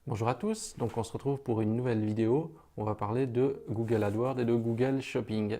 Bonjour à tous, donc on se retrouve pour une nouvelle vidéo. On va parler de Google AdWords et de Google Shopping.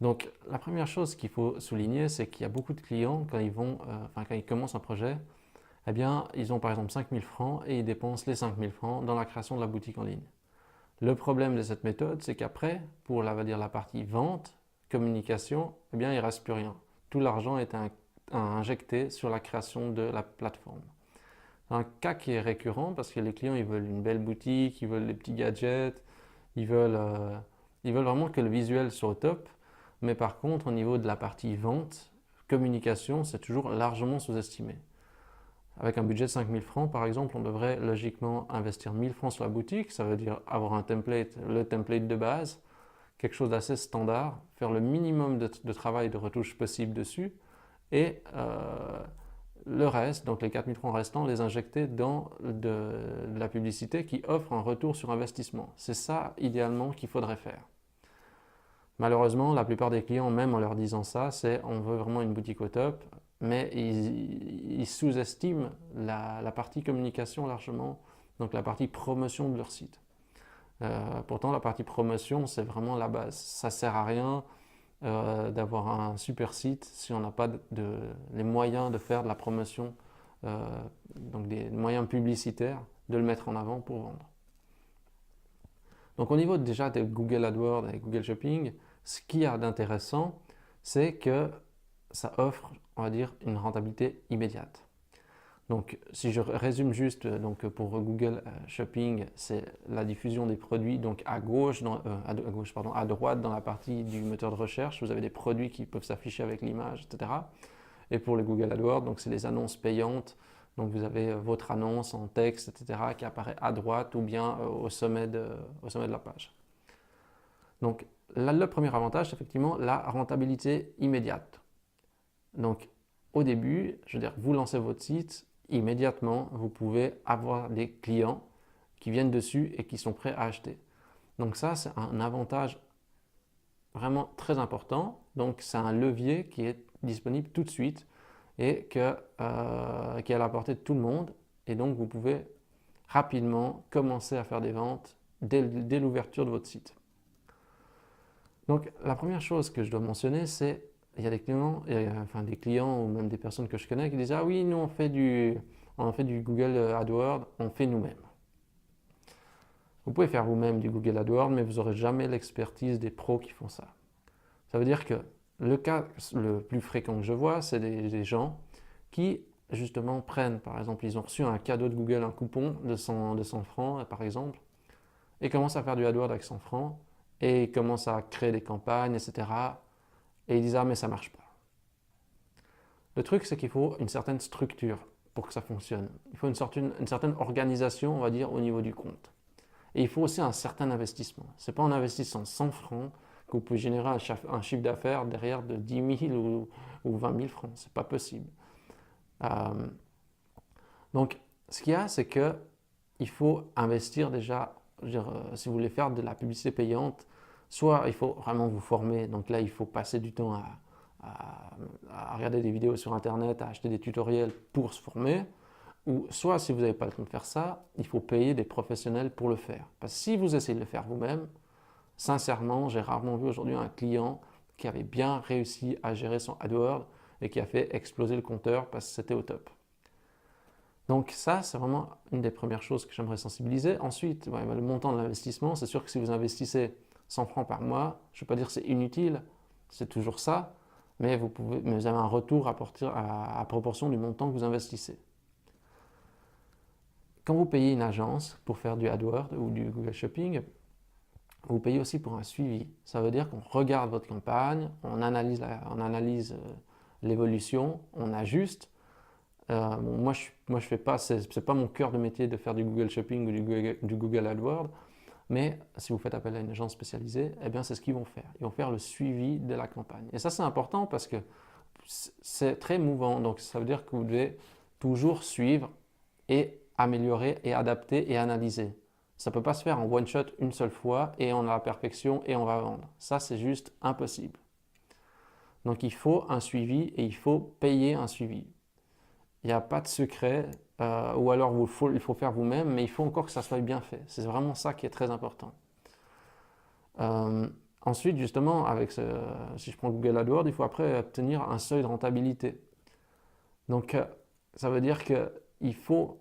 Donc la première chose qu'il faut souligner, c'est qu'il y a beaucoup de clients quand quand ils commencent un projet, eh bien ils ont par exemple 5000 francs et ils dépensent les 5000 francs dans la création de la boutique en ligne. Le problème de cette méthode, c'est qu'après, pour la partie vente, communication, eh bien il ne reste plus rien. Tout l'argent est injecté sur la création de la plateforme. Un cas qui est récurrent parce que les clients ils veulent une belle boutique, ils veulent des petits gadgets, ils veulent, euh, ils veulent vraiment que le visuel soit au top. Mais par contre, au niveau de la partie vente, communication, c'est toujours largement sous-estimé. Avec un budget de 5000 francs, par exemple, on devrait logiquement investir 1000 francs sur la boutique. Ça veut dire avoir un template, le template de base, quelque chose d'assez standard, faire le minimum de travail de retouche possible dessus et le reste, donc les 4000 francs restants, les injecter dans de la publicité qui offre un retour sur investissement. C'est ça, idéalement, qu'il faudrait faire. Malheureusement, la plupart des clients, même en leur disant ça, c'est on veut vraiment une boutique au top, mais ils sous-estiment la partie communication largement, donc la partie promotion de leur site. Pourtant, la partie promotion, c'est vraiment la base. Ça ne sert à rien d'avoir un super site si on n'a pas les moyens de faire de la promotion, donc des moyens publicitaires, de le mettre en avant pour vendre. Donc au niveau déjà de Google AdWords et Google Shopping, ce qu'il y a d'intéressant, c'est que ça offre, on va dire, une rentabilité immédiate. Donc, si je résume juste, donc pour Google Shopping, c'est la diffusion des produits. Donc, à droite, dans la partie du moteur de recherche, vous avez des produits qui peuvent s'afficher avec l'image, etc. Et pour le Google AdWords, donc c'est les annonces payantes. Donc, vous avez votre annonce en texte, etc., qui apparaît à droite ou bien au sommet de la page. Donc, là, le premier avantage, c'est effectivement la rentabilité immédiate. Donc, au début, je veux dire, vous lancez votre site, immédiatement, vous pouvez avoir des clients qui viennent dessus et qui sont prêts à acheter. Donc ça, c'est un avantage vraiment très important. Donc c'est un levier qui est disponible tout de suite et qui est à la portée de tout le monde. Et donc vous pouvez rapidement commencer à faire des ventes dès l'ouverture de votre site. Donc la première chose que je dois mentionner, c'est il y a des clients ou même des personnes que je connais qui disent ah oui, nous on fait du Google AdWords, on fait nous-mêmes. Vous pouvez faire vous-même du Google AdWords, mais vous n'aurez jamais l'expertise des pros qui font ça. Ça veut dire que le cas le plus fréquent que je vois, c'est des gens qui justement prennent, par exemple, ils ont reçu un cadeau de Google, un coupon de 100 francs par exemple, et commencent à faire du AdWords avec 100 francs, et ils commencent à créer des campagnes, etc. Et ils disent ah mais ça marche pas. Le truc c'est qu'il faut une certaine structure pour que ça fonctionne. Il faut une certaine organisation, on va dire, au niveau du compte. Et il faut aussi un certain investissement. Ce n'est pas en investissant 100 francs que vous pouvez générer un chiffre d'affaires derrière de 10 000 ou 20 000 francs. Ce n'est pas possible. Donc, ce qu'il y a, c'est qu'il faut investir déjà, si vous voulez faire de la publicité payante, soit il faut vraiment vous former. Donc là, il faut passer du temps à regarder des vidéos sur Internet, à acheter des tutoriels pour se former. Ou soit, si vous n'avez pas le temps de faire ça, il faut payer des professionnels pour le faire. Parce que si vous essayez de le faire vous-même, sincèrement, j'ai rarement vu aujourd'hui un client qui avait bien réussi à gérer son AdWords et qui a fait exploser le compteur parce que c'était au top. Donc ça, c'est vraiment une des premières choses que j'aimerais sensibiliser. Ensuite, le montant de l'investissement, c'est sûr que si vous investissez 100 francs par mois, je ne vais pas dire que c'est inutile, c'est toujours ça, mais vous avez un retour à proportion du montant que vous investissez. Quand vous payez une agence pour faire du AdWords ou du Google Shopping, vous payez aussi pour un suivi. Ça veut dire qu'on regarde votre campagne, on analyse l'évolution, on ajuste. Moi, je fais pas, c'est pas mon cœur de métier de faire du Google Shopping ou du Google AdWords, mais si vous faites appel à une agence spécialisée, eh bien c'est ce qu'ils vont faire. Ils vont faire le suivi de la campagne. Et ça, c'est important parce que c'est très mouvant. Donc, ça veut dire que vous devez toujours suivre et améliorer et adapter et analyser. Ça ne peut pas se faire en one shot une seule fois et on a la perfection et on va vendre. Ça, c'est juste impossible. Donc il faut un suivi et il faut payer un suivi. il n'y a pas de secret, ou alors il faut faire vous-même, mais il faut encore que ça soit bien fait. C'est vraiment ça qui est très important. Ensuite, justement, si je prends Google AdWords, il faut après obtenir un seuil de rentabilité. Donc, ça veut dire qu'il faut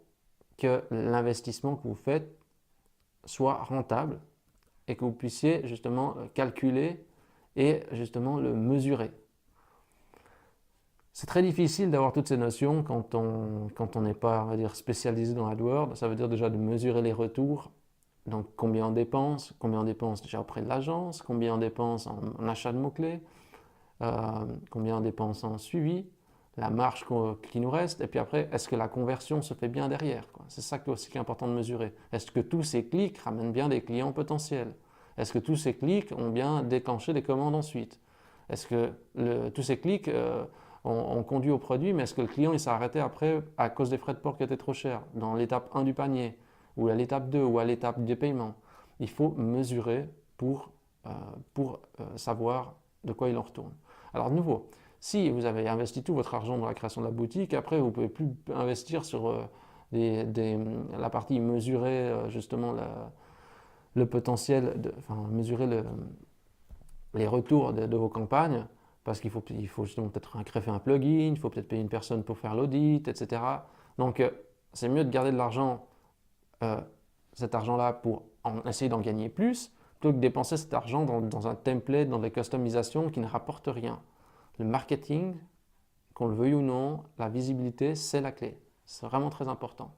que l'investissement que vous faites soit rentable et que vous puissiez justement calculer et justement le mesurer. C'est très difficile d'avoir toutes ces notions quand on n'est pas, on va dire, spécialisé dans AdWords. Ça veut dire déjà de mesurer les retours. Donc combien on dépense déjà auprès de l'agence, combien on dépense en achat de mots-clés, combien on dépense en suivi, la marge qui nous reste, et puis après, est-ce que la conversion se fait bien derrière, quoi. C'est ça aussi qui est important de mesurer. Est-ce que tous ces clics ramènent bien des clients potentiels? Est-ce que tous ces clics ont bien déclenché des commandes ensuite? Est-ce que tous ces clics ont conduit au produit, mais est-ce que le client il s'est arrêté après à cause des frais de port qui étaient trop chers, dans l'étape 1 du panier, ou à l'étape 2, ou à l'étape des paiements? Il faut mesurer pour savoir de quoi il en retourne. Alors de nouveau, si vous avez investi tout votre argent dans la création de la boutique, après vous ne pouvez plus investir sur la partie mesurer justement le potentiel, mesurer les retours de vos campagnes, parce qu'il faut justement peut-être greffer un plugin, il faut peut-être payer une personne pour faire l'audit, etc. Donc c'est mieux de garder de l'argent, cet argent-là pour essayer d'en gagner plus, plutôt que de dépenser cet argent dans un template, dans des customisations qui ne rapportent rien. Le marketing, qu'on le veuille ou non, la visibilité, c'est la clé. C'est vraiment très important.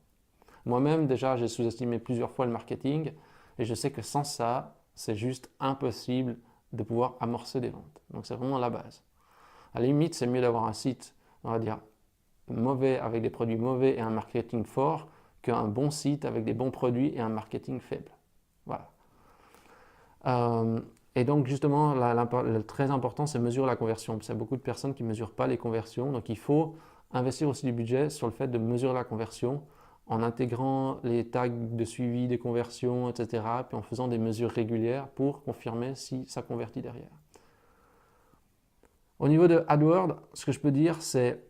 Moi-même, déjà, j'ai sous-estimé plusieurs fois le marketing et je sais que sans ça, c'est juste impossible de pouvoir amorcer des ventes. Donc, c'est vraiment la base. À la limite, c'est mieux d'avoir un site, on va dire, mauvais avec des produits mauvais et un marketing fort qu'un bon site avec des bons produits et un marketing faible. Voilà. Et donc justement, le très important, c'est mesurer la conversion. Parce qu'il y a beaucoup de personnes qui ne mesurent pas les conversions. Donc il faut investir aussi du budget sur le fait de mesurer la conversion en intégrant les tags de suivi des conversions, etc. Puis en faisant des mesures régulières pour confirmer si ça convertit derrière. Au niveau de AdWords, ce que je peux dire, c'est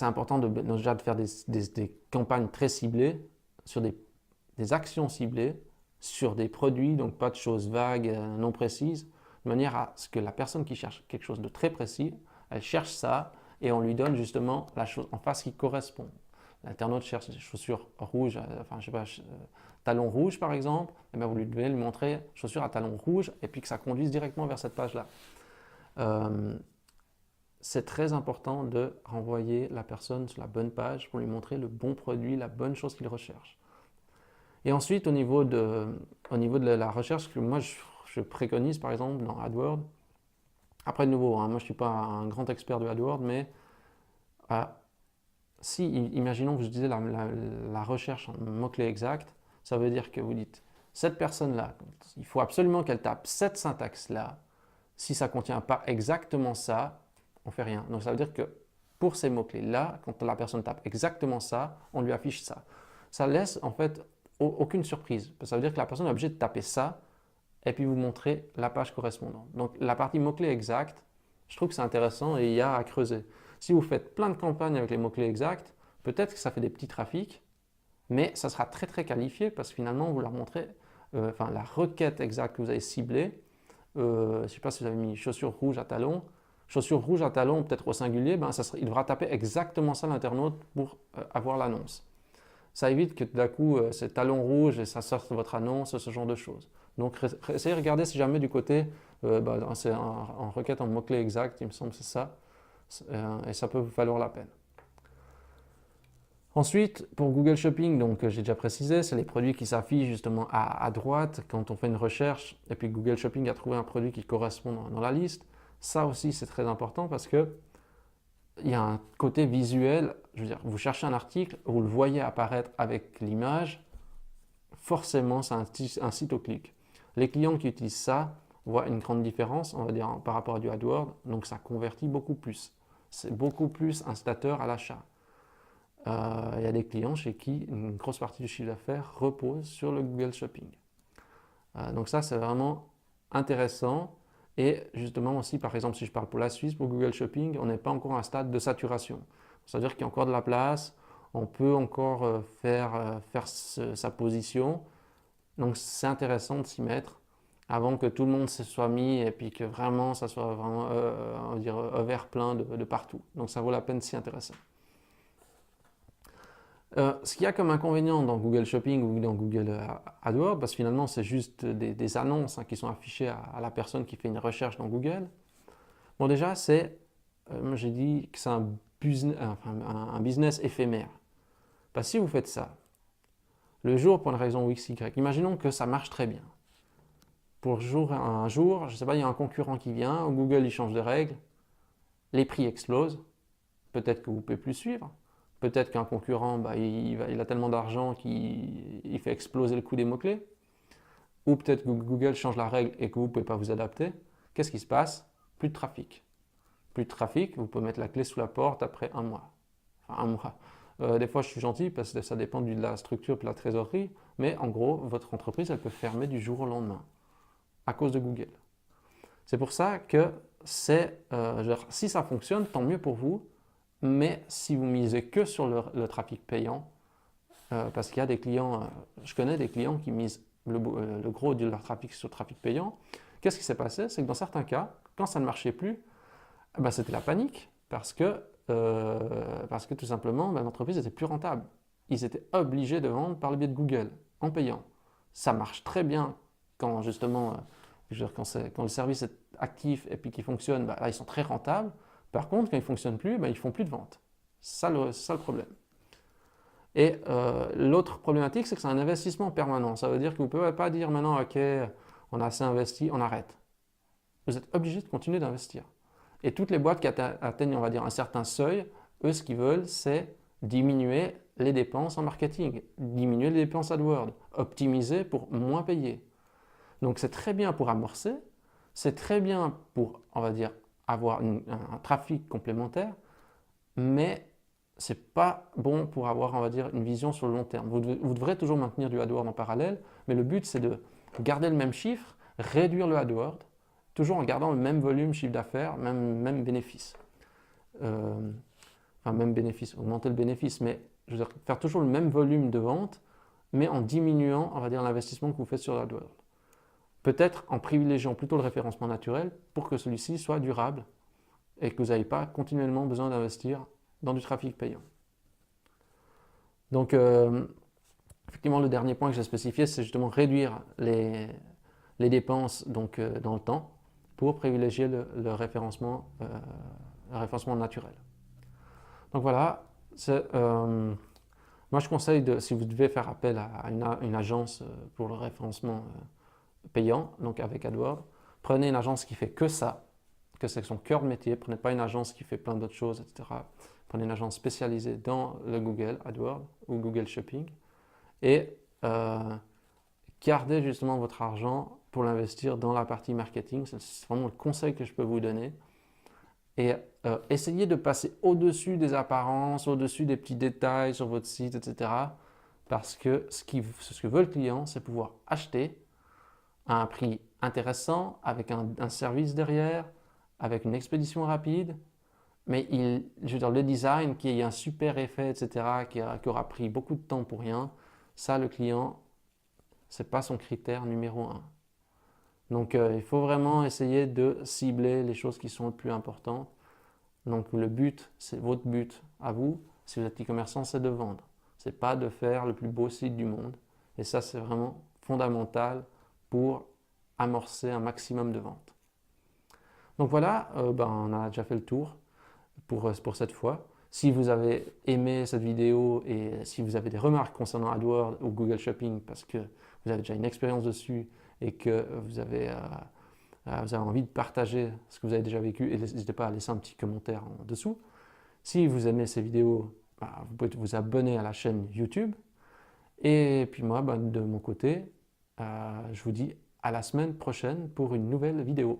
important déjà de faire des campagnes très ciblées sur des actions ciblées sur des produits, donc pas de choses vagues, non précises, de manière à ce que la personne qui cherche quelque chose de très précis, elle cherche ça et on lui donne justement la chose en face qui correspond. L'internaute cherche des chaussures rouges, je sais pas, talons rouges par exemple, et bien vous lui devez lui montrer chaussures à talons rouges et puis que ça conduise directement vers cette page-là. C'est très important de renvoyer la personne sur la bonne page pour lui montrer le bon produit, la bonne chose qu'il recherche. Et ensuite, au niveau de la recherche, que moi je préconise par exemple dans AdWords, après de nouveau, moi je ne suis pas un grand expert de AdWords, mais si, imaginons que je disais la recherche en mots-clés exacts, ça veut dire que vous dites, cette personne-là, il faut absolument qu'elle tape cette syntaxe-là. Si ça ne contient pas exactement ça, on ne fait rien. Donc ça veut dire que pour ces mots-clés-là, quand la personne tape exactement ça, on lui affiche ça. Ça laisse en fait aucune surprise. Ça veut dire que la personne est obligée de taper ça et puis vous montrer la page correspondante. Donc la partie mots-clés exacts, je trouve que c'est intéressant et il y a à creuser. Si vous faites plein de campagnes avec les mots-clés exacts, peut-être que ça fait des petits trafics, mais ça sera très très qualifié parce que finalement vous leur montrez la requête exacte que vous avez ciblée. Je ne sais pas si vous avez mis chaussures rouges à talons. Chaussures rouges à talons, peut-être au singulier, il devra taper exactement ça l'internaute pour avoir l'annonce. Ça évite que d'un coup, c'est talons rouges et ça sorte votre annonce, ce genre de choses. Donc, essayez de regarder si jamais du côté, c'est en requête en mots-clés exacts, il me semble que c'est ça, et ça peut vous valoir la peine. Ensuite, pour Google Shopping, donc j'ai déjà précisé, c'est les produits qui s'affichent justement à droite quand on fait une recherche, et puis Google Shopping a trouvé un produit qui correspond dans la liste. Ça aussi, c'est très important parce que il y a un côté visuel, je veux dire, vous cherchez un article, vous le voyez apparaître avec l'image, forcément c'est un site au clic. Les clients qui utilisent ça voient une grande différence, on va dire, par rapport à du AdWords, donc ça convertit beaucoup plus. C'est beaucoup plus incitateur à l'achat. Il y a des clients chez qui une grosse partie du chiffre d'affaires repose sur le Google Shopping. Donc ça, c'est vraiment intéressant Et justement aussi, par exemple, si je parle pour la Suisse, pour Google Shopping, on n'est pas encore à un stade de saturation. C'est-à-dire qu'il y a encore de la place, on peut encore faire sa position. Donc c'est intéressant de s'y mettre avant que tout le monde se soit mis et puis que vraiment ça soit vraiment on va dire, vert plein de partout. Donc ça vaut la peine de s'y intéresser. Ce qu'il y a comme inconvénient dans Google Shopping ou dans Google AdWords, parce que finalement c'est juste des annonces qui sont affichées à la personne qui fait une recherche dans Google. Bon déjà j'ai dit que c'est un business éphémère. Parce que si vous faites ça, le jour pour une raison X, Y, imaginons que ça marche très bien. Pour un jour, je ne sais pas, il y a un concurrent qui vient, Google il change de règles, les prix explosent, peut-être que vous ne pouvez plus suivre, peut-être qu'un concurrent il a tellement d'argent qu'il fait exploser le coût des mots-clés, ou peut-être que Google change la règle et que vous ne pouvez pas vous adapter. Qu'est-ce qui se passe? Plus de trafic. Plus de trafic, vous pouvez mettre la clé sous la porte après un mois. Enfin, un mois. Des fois, je suis gentil parce que ça dépend de la structure et de la trésorerie, mais en gros, votre entreprise, elle peut fermer du jour au lendemain à cause de Google. C'est pour ça que si ça fonctionne, tant mieux pour vous, mais si vous misez que sur le trafic payant, parce qu'il y a des clients, je connais des clients qui misent le gros de leur trafic sur le trafic payant, qu'est-ce qui s'est passé? C'est que dans certains cas, quand ça ne marchait plus, c'était la panique, parce que tout simplement, l'entreprise était plus rentable. Ils étaient obligés de vendre par le biais de Google, en payant. Ça marche très bien quand justement, quand le service est actif et puis qu'il fonctionne, là ils sont très rentables. Par contre, quand il ne fonctionne plus, ils ne font plus de vente. C'est ça le problème. Et l'autre problématique, c'est que c'est un investissement permanent. Ça veut dire que vous ne pouvez pas dire maintenant, ok, on a assez investi, on arrête. Vous êtes obligé de continuer d'investir. Et toutes les boîtes qui atteignent, on va dire, un certain seuil, eux, ce qu'ils veulent, c'est diminuer les dépenses en marketing, diminuer les dépenses AdWords, optimiser pour moins payer. Donc c'est très bien pour amorcer, c'est très bien pour, on va dire, avoir un trafic complémentaire, mais c'est pas bon pour avoir, on va dire, une vision sur le long terme. Vous devrez toujours maintenir du AdWords en parallèle, mais le but c'est de garder le même chiffre, réduire le AdWords, toujours en gardant le même volume chiffre d'affaires, même bénéfice. Même bénéfice, augmenter le bénéfice, mais je veux dire, faire toujours le même volume de vente, mais en diminuant, on va dire, l'investissement que vous faites sur l'AdWords. Peut-être en privilégiant plutôt le référencement naturel pour que celui-ci soit durable et que vous n'ayez pas continuellement besoin d'investir dans du trafic payant. Donc, effectivement, le dernier point que j'ai spécifié, c'est justement réduire les dépenses donc, dans le temps pour privilégier le référencement naturel. Donc voilà, moi je conseille, si vous devez faire appel à une agence pour le référencement payant, donc avec AdWords, prenez une agence qui fait que ça, que c'est son cœur de métier, prenez pas une agence qui fait plein d'autres choses, etc. Prenez une agence spécialisée dans le Google AdWords ou Google Shopping et gardez justement votre argent pour l'investir dans la partie marketing. C'est vraiment le conseil que je peux vous donner. Et essayez de passer au-dessus des apparences, au-dessus des petits détails sur votre site, etc. Parce que ce que veut le client, c'est pouvoir acheter à un prix intéressant, avec un service derrière, avec une expédition rapide, mais je veux dire, le design, qui ait un super effet, etc., qui aura pris beaucoup de temps pour rien, ça, le client, ce n'est pas son critère numéro un. Donc, il faut vraiment essayer de cibler les choses qui sont les plus importantes. Donc, le but, c'est votre but à vous, si vous êtes e-commerçant, c'est de vendre. Ce n'est pas de faire le plus beau site du monde. Et ça, c'est vraiment fondamental pour amorcer un maximum de ventes. Donc voilà, on a déjà fait le tour pour cette fois. Si vous avez aimé cette vidéo et si vous avez des remarques concernant AdWords ou Google Shopping parce que vous avez déjà une expérience dessus et que vous avez envie de partager ce que vous avez déjà vécu, et n'hésitez pas à laisser un petit commentaire en dessous. Si vous aimez ces vidéos, vous pouvez vous abonner à la chaîne YouTube. Et puis moi, de mon côté, je vous dis à la semaine prochaine pour une nouvelle vidéo.